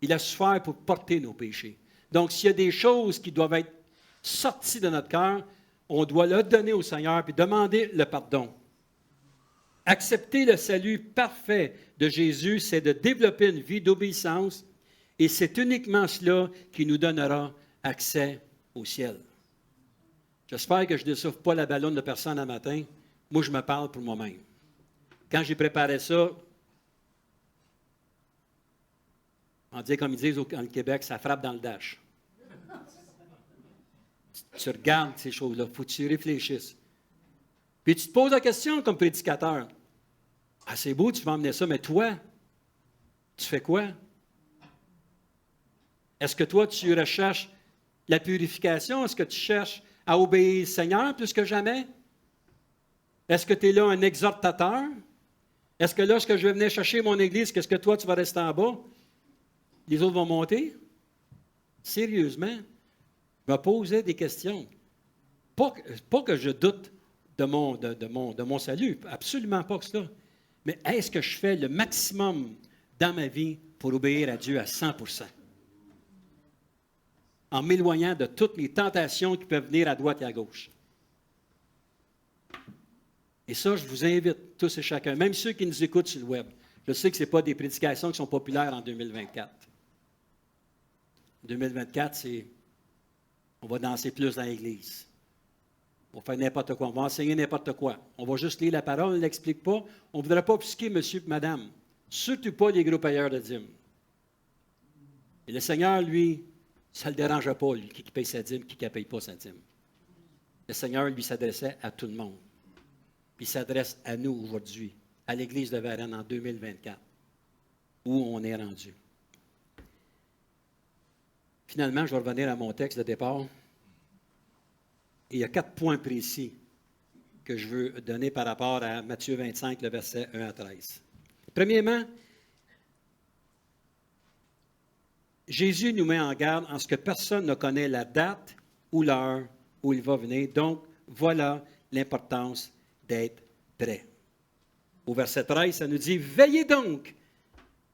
Il a souffert pour porter nos péchés. Donc, s'il y a des choses qui doivent être sorties de notre cœur, on doit le donner au Seigneur et demander le pardon. Accepter le salut parfait de Jésus, c'est de développer une vie d'obéissance et c'est uniquement cela qui nous donnera accès au ciel. J'espère que je ne dessouffle pas la ballonne de personne un matin. Moi, je me parle pour moi-même. Quand j'ai préparé ça, on dit comme ils disent au Québec, ça frappe dans le dash. Tu regardes ces choses-là, il faut que tu réfléchisses. Puis tu te poses la question comme prédicateur. Ah, c'est beau, tu vas emmener ça, mais toi, tu fais quoi? Est-ce que toi, tu recherches la purification? Est-ce que tu cherches à obéir au Seigneur plus que jamais? Est-ce que tu es là un exhortateur? Est-ce que lorsque je vais venir chercher mon église, qu'est-ce que toi, tu vas rester en bas? Les autres vont monter? Sérieusement? Je me posais des questions. Pas que je doute de mon salut, absolument pas que cela. Mais est-ce que je fais le maximum dans ma vie pour obéir à Dieu à 100%? En m'éloignant de toutes les tentations qui peuvent venir à droite et à gauche. Et ça, je vous invite tous et chacun, même ceux qui nous écoutent sur le web. Je sais que ce n'est pas des prédications qui sont populaires en 2024. 2024, c'est on va danser plus dans l'église. On va faire n'importe quoi. On va enseigner n'importe quoi. On va juste lire la parole, on ne l'explique pas. On ne voudra pas offusquer monsieur et madame. Surtout pas les gros payeurs de dîmes. Et le Seigneur, lui, ça ne le dérange pas, lui, qui paye sa dîme, qui ne paye pas sa dîme. Le Seigneur, lui, s'adressait à tout le monde. Puis il s'adresse à nous aujourd'hui, à l'Église de Varennes en 2024, où on est rendu. Finalement, je vais revenir à mon texte de départ. Et il y a 4 points précis que je veux donner par rapport à Matthieu 25, le verset 1 à 13. Premièrement, Jésus nous met en garde en ce que personne ne connaît la date ou l'heure où il va venir. Donc, voilà l'importance d'être prêt. Au verset 13, ça nous dit « Veillez donc,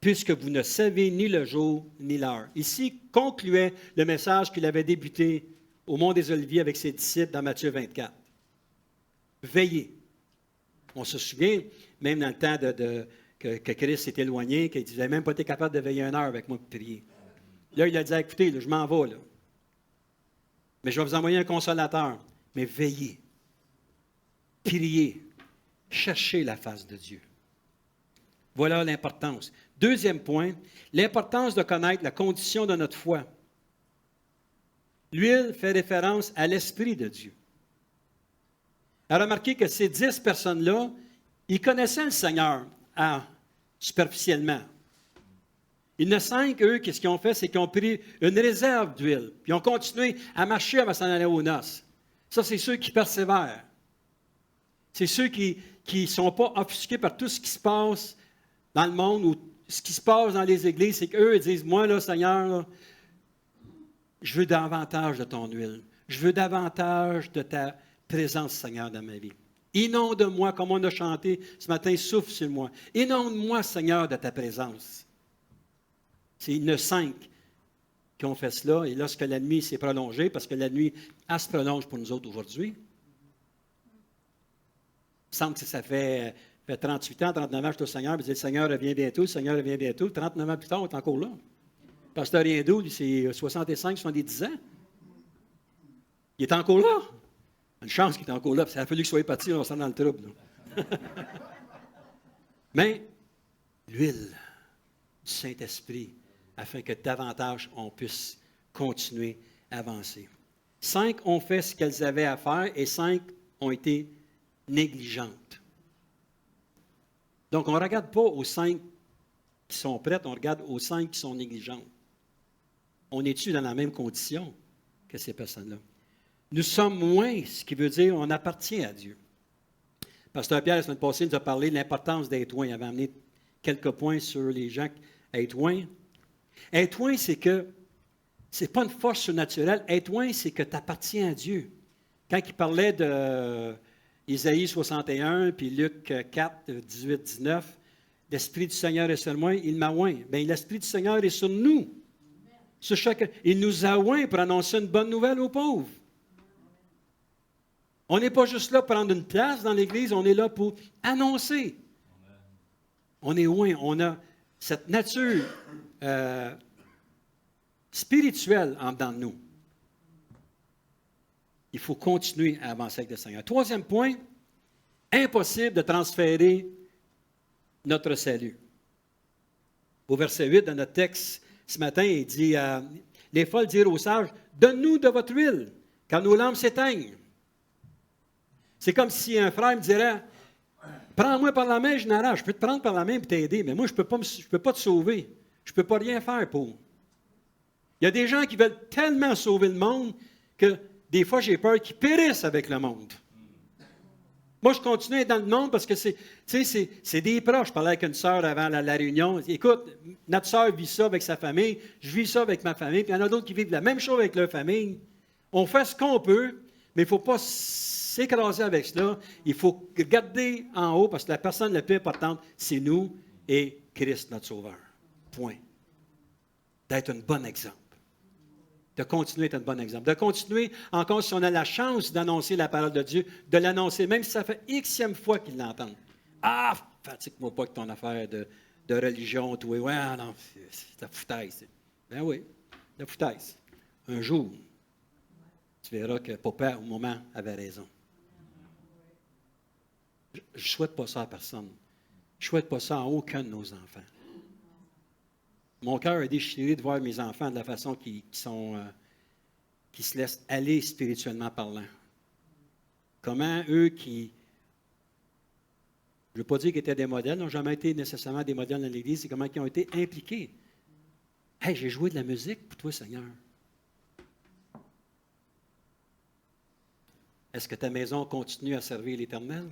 puisque vous ne savez ni le jour ni l'heure. » Ici, concluait le message qu'il avait débuté au Mont des Oliviers avec ses disciples dans Matthieu 24. Veillez. On se souvient, même dans le temps que Christ s'est éloigné, qu'il n'avait même pas été capable de veiller 1 heure avec moi pour prier. Là, il a dit, écoutez, là, je m'en vais, là. Mais je vais vous envoyer un consolateur. Mais veillez. Priez. Cherchez la face de Dieu. Voilà l'importance. Deuxième point, l'importance de connaître la condition de notre foi. L'huile fait référence à l'Esprit de Dieu. Alors, remarquez que ces 10 personnes-là, ils connaissaient le Seigneur superficiellement. Il y en a 5, eux, qu'est-ce qu'ils ont fait? C'est qu'ils ont pris une réserve d'huile, puis ils ont continué à marcher avant s'en aller aux noces. Ça, c'est ceux qui persévèrent. C'est ceux qui ne sont pas offusqués par tout ce qui se passe dans le monde ou ce qui se passe dans les églises. C'est qu'eux, ils disent, moi, là, Seigneur, là, je veux davantage de ton huile. Je veux davantage de ta présence, Seigneur, dans ma vie. Inonde-moi, comme on a chanté ce matin, souffle sur moi. Inonde-moi, Seigneur, de ta présence. C'est une 5 qui ont fait cela. Et lorsque la nuit s'est prolongée, parce que la nuit, elle se prolonge pour nous autres aujourd'hui. Il me semble que ça fait 38 ans, 39 ans, je suis au Seigneur, puis le Seigneur revient bientôt, le Seigneur revient bientôt. 39 ans plus tard, on est encore là. Pasteur Riendeau, lui, c'est 65, 70 ans. Il est encore là. Une chance qu'il est encore là, parce qu'il a fallu qu'il soit parti, on s'en dans le trouble. Mais l'huile du Saint-Esprit, afin que davantage on puisse continuer à avancer. 5 ont fait ce qu'elles avaient à faire et 5 ont été négligentes. Donc, on ne regarde pas aux 5 qui sont prêtes, on regarde aux 5 qui sont négligentes. On est-tu dans la même condition que ces personnes-là? Nous sommes moins, ce qui veut dire on appartient à Dieu. Pasteur Pierre, la semaine passée, nous a parlé de l'importance d'être loin. Il avait amené quelques points sur les gens être loin. Être loin, c'est que ce n'est pas une force surnaturelle. Être loin, c'est que tu appartiens à Dieu. Quand il parlait de Isaïe 61, puis Luc 4, 18, 19, l'Esprit du Seigneur est sur moi, il m'a oint. Bien, l'Esprit du Seigneur est sur nous. Sur chacun. Il nous a oint pour annoncer une bonne nouvelle aux pauvres. On n'est pas juste là pour prendre une place dans l'Église, on est là pour annoncer. On est oint, on a cette nature spirituelle en dedans de nous. Il faut continuer à avancer avec le Seigneur. Troisième point, impossible de transférer notre salut. Au verset 8 de notre texte, ce matin, il dit, les folles dirent aux sages, donne-nous de votre huile, car nos lampes s'éteignent. C'est comme si un frère me dirait, prends-moi par la main, je n'arrache. Je peux te prendre par la main et t'aider, mais moi, je ne peux pas te sauver. Je ne peux pas rien faire pour. Il y a des gens qui veulent tellement sauver le monde que des fois, j'ai peur qu'ils périssent avec le monde. Moi, je continue à être dans le monde parce que c'est des proches. Je parlais avec une sœur avant la réunion. Écoute, notre sœur vit ça avec sa famille, je vis ça avec ma famille, puis il y en a d'autres qui vivent la même chose avec leur famille. On fait ce qu'on peut, mais il ne faut pas s'écraser avec cela. Il faut regarder en haut parce que la personne la plus importante, c'est nous et Christ, notre Sauveur. Point. D'être un bon exemple. De continuer à être un bon exemple. De continuer, encore si on a la chance d'annoncer la parole de Dieu, de l'annoncer, même si ça fait xème fois qu'ils l'entendent. Ah, fatigue-moi pas avec ton affaire de religion, toi. Ouais, non, c'est la foutaise. Ben oui, la foutaise. Un jour, tu verras que papa, au moment, avait raison. Je ne souhaite pas ça à personne. Je ne souhaite pas ça à aucun de nos enfants. Mon cœur est déchiré de voir mes enfants de la façon qui se laissent aller spirituellement parlant. Comment eux qui, je ne veux pas dire qu'ils étaient des modèles, n'ont jamais été nécessairement des modèles dans l'Église, c'est comment ils ont été impliqués. Hey, j'ai joué de la musique pour toi, Seigneur. Est-ce que ta maison continue à servir l'Éternel?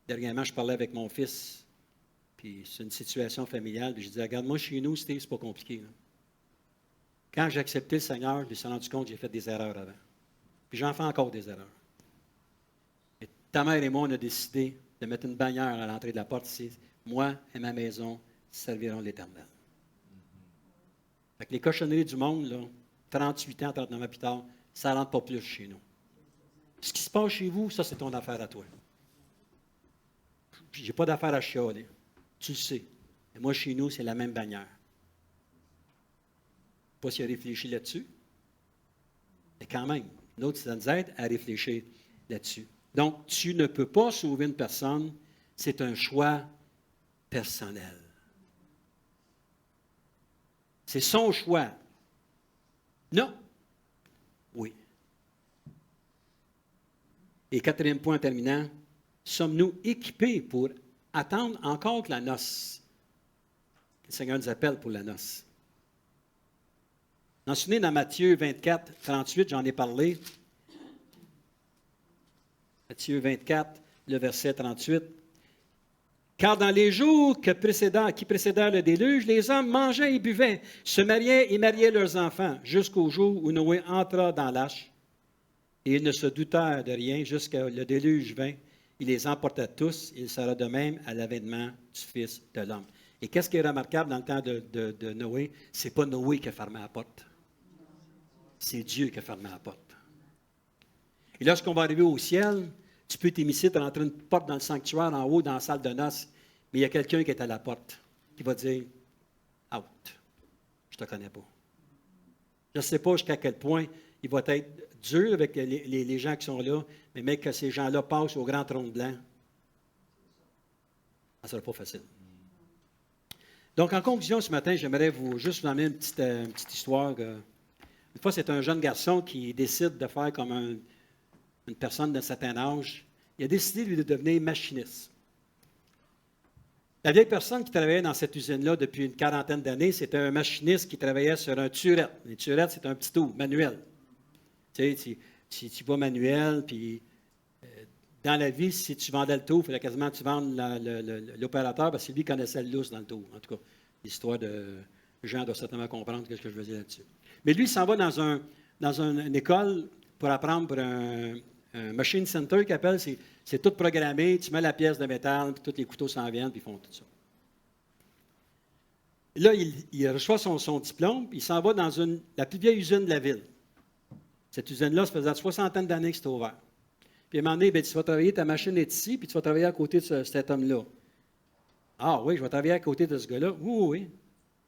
Dernièrement, je parlais avec mon fils. Puis c'est une situation familiale. Puis je dis, regarde, moi, chez nous, c'est pas compliqué. Là. Quand j'ai accepté le Seigneur, je me suis rendu compte que j'ai fait des erreurs avant. Puis j'en fais encore des erreurs. Et ta mère et moi, on a décidé de mettre une bannière à l'entrée de la porte ici. Moi et ma maison serviront l'Éternel. Fait que les cochonneries du monde, là, 38 ans, 39 ans plus tard, ça ne rentre pas plus chez nous. Ce qui se passe chez vous, ça, c'est ton affaire à toi. Je n'ai pas d'affaire à chialer. Tu le sais. Et moi, chez nous, c'est la même bannière. Je ne sais pas s'il a réfléchi là-dessus. Mais quand même, l'autre, ça nous aide à réfléchir là-dessus. Donc, tu ne peux pas sauver une personne. C'est un choix personnel. C'est son choix. Non. Oui. Et quatrième point en terminant, sommes-nous équipés pour attendre encore que la noce? Le Seigneur nous appelle pour la noce. Vous vous souvenez, dans Matthieu 24, 38, j'en ai parlé. Matthieu 24, le verset 38. Car dans les jours qui précédèrent le déluge, les hommes mangeaient et buvaient, se mariaient et mariaient leurs enfants, jusqu'au jour où Noé entra dans l'arche. Et ils ne se doutèrent de rien jusqu'à le déluge vint. Il les emporta tous. Il sera de même à l'avènement du Fils de l'homme. Et qu'est-ce qui est remarquable dans le temps de Noé? Ce n'est pas Noé qui a fermé la porte. C'est Dieu qui a fermé la porte. Et lorsqu'on va arriver au ciel, tu peux t'immiscer, tu rentrer une porte dans le sanctuaire en haut, dans la salle de noces, mais il y a quelqu'un qui est à la porte, qui va dire « Out, je ne te connais pas. » Je ne sais pas jusqu'à quel point il va être dur avec les gens qui sont là, mais mec, que ces gens-là passent au grand trône blanc, ça ne sera pas facile. Donc, en conclusion, ce matin, j'aimerais juste vous emmener une petite histoire. Une fois, c'est un jeune garçon qui décide de faire comme une personne d'un certain âge. Il a décidé, lui, de devenir machiniste. La vieille personne qui travaillait dans cette usine-là depuis une quarantaine d'années, c'était un machiniste qui travaillait sur un turette. Les turettes, c'est un petit tour manuel. Tu sais, tu vas manuel, puis dans la vie, si tu vendais le tour, il fallait quasiment que tu vendes l'opérateur, parce que lui connaissait le lousse dans le tour. En tout cas, l'histoire de Jean doit certainement comprendre ce que je veux dire là-dessus. Mais lui, il s'en va dans une école pour apprendre pour un machine center qu'il appelle. C'est tout programmé, tu mets la pièce de métal, puis tous les couteaux s'en viennent, puis ils font tout ça. Là, il reçoit son diplôme, puis il s'en va dans la plus vieille usine de la ville. Cette usine-là, ça faisait une soixantaine d'années que c'était ouvert. Puis à un moment donné, bien, tu vas travailler, ta machine est ici, puis tu vas travailler à côté de cet homme-là. Ah oui, je vais travailler à côté de ce gars-là. Oui, oui.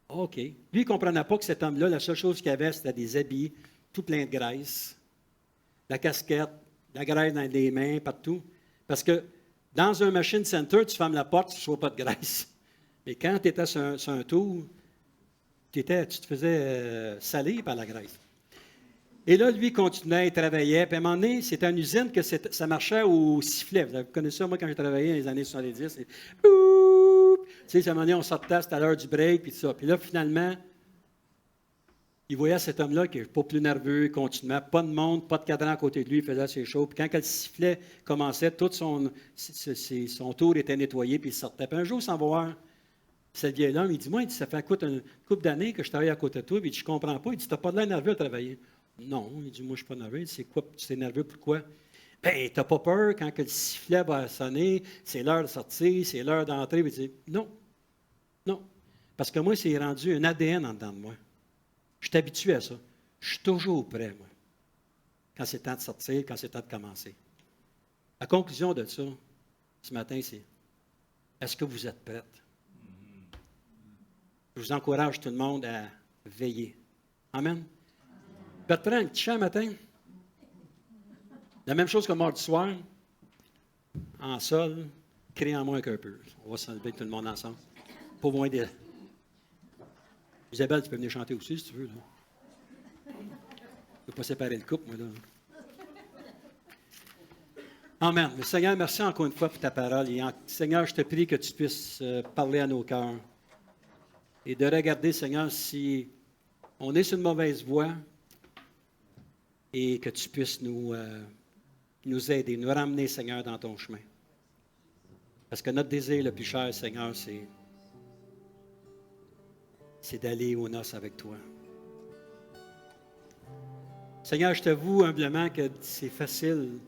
OK. Lui, il ne comprenait pas que cet homme-là, la seule chose qu'il avait, c'était des habits, tout plein de graisse, la casquette, la graisse dans les mains, partout. Parce que dans un machine center, tu fermes la porte, tu ne reçois pas de graisse. Mais quand tu étais sur un tour, tu te faisais salir par la graisse. Et là, lui, il continuait, il travaillait. Puis à un moment donné, c'était une usine que ça marchait au sifflet. Vous connaissez ça, moi, quand j'ai travaillé dans les années 70. C'est tu sais, à un moment donné, on sortait, c'était à l'heure du break, puis tout ça. Puis là, finalement, il voyait cet homme-là qui n'est pas plus nerveux, il continuait, pas de monde, pas de cadran à côté de lui, il faisait ses choses. Puis quand le sifflet commençait, tout son tour était nettoyé, puis il sortait. Puis un jour, sans voir ce vieil homme, il dit, moi, ça fait une couple d'années que je travaille à côté de toi, puis il dit, je ne comprends pas. Il dit, tu n'as pas de l'air nerveux à travailler. Non, il dit, moi, je ne suis pas nerveux. C'est quoi, tu es nerveux, pourquoi? Bien, tu n'as pas peur quand que le sifflet va sonner, c'est l'heure de sortir, c'est l'heure d'entrer. Il dit, non, non. Parce que moi, c'est rendu un ADN en dedans de moi. Je suis habitué à ça. Je suis toujours prêt, moi, quand c'est temps de sortir, quand c'est temps de commencer. La conclusion de ça, ce matin, c'est, est-ce que vous êtes prêtes? Je vous encourage tout le monde à veiller. Amen. Tu vas te prendre un petit chant matin? La même chose que mardi soir, en sol, crie en moins qu'un peu. On va s'enlever tout le monde ensemble. Pas moins de... Isabelle, tu peux venir chanter aussi, si tu veux. Là. Je ne veux pas séparer le couple, moi, là. Amen. Mais Seigneur, merci encore une fois pour ta parole. Et Seigneur, je te prie que tu puisses parler à nos cœurs. Et de regarder, Seigneur, si on est sur une mauvaise voie et que tu puisses nous aider, nous ramener, Seigneur, dans ton chemin. Parce que notre désir le plus cher, Seigneur, c'est d'aller aux noces avec toi. Seigneur, je t'avoue humblement que c'est facile,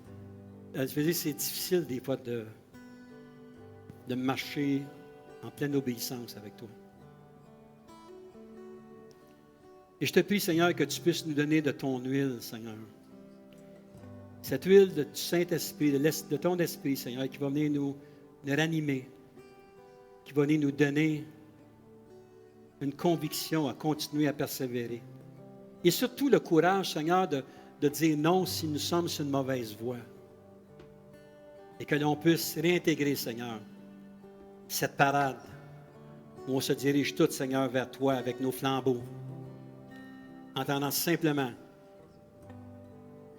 c'est difficile des fois de marcher en pleine obéissance avec toi. Et je te prie, Seigneur, que tu puisses nous donner de ton huile, Seigneur. Cette huile du Saint-Esprit, de ton Esprit, Seigneur, qui va venir nous ranimer, qui va venir nous donner une conviction à continuer à persévérer. Et surtout le courage, Seigneur, de dire non si nous sommes sur une mauvaise voie. Et que l'on puisse réintégrer, Seigneur, cette parade où on se dirige tous, Seigneur, vers toi avec nos flambeaux, en entendant simplement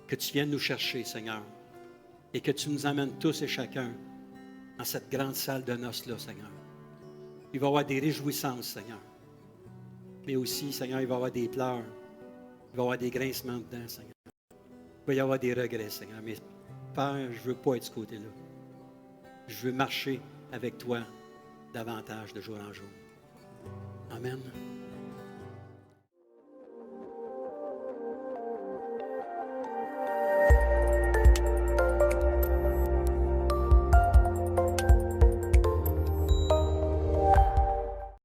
que tu viennes nous chercher, Seigneur, et que tu nous amènes tous et chacun dans cette grande salle de noces-là, Seigneur. Il va y avoir des réjouissances, Seigneur. Mais aussi, Seigneur, il va y avoir des pleurs. Il va y avoir des grincements dedans, Seigneur. Il va y avoir des regrets, Seigneur. Mais Père, je ne veux pas être de ce côté-là. Je veux marcher avec toi davantage de jour en jour. Amen.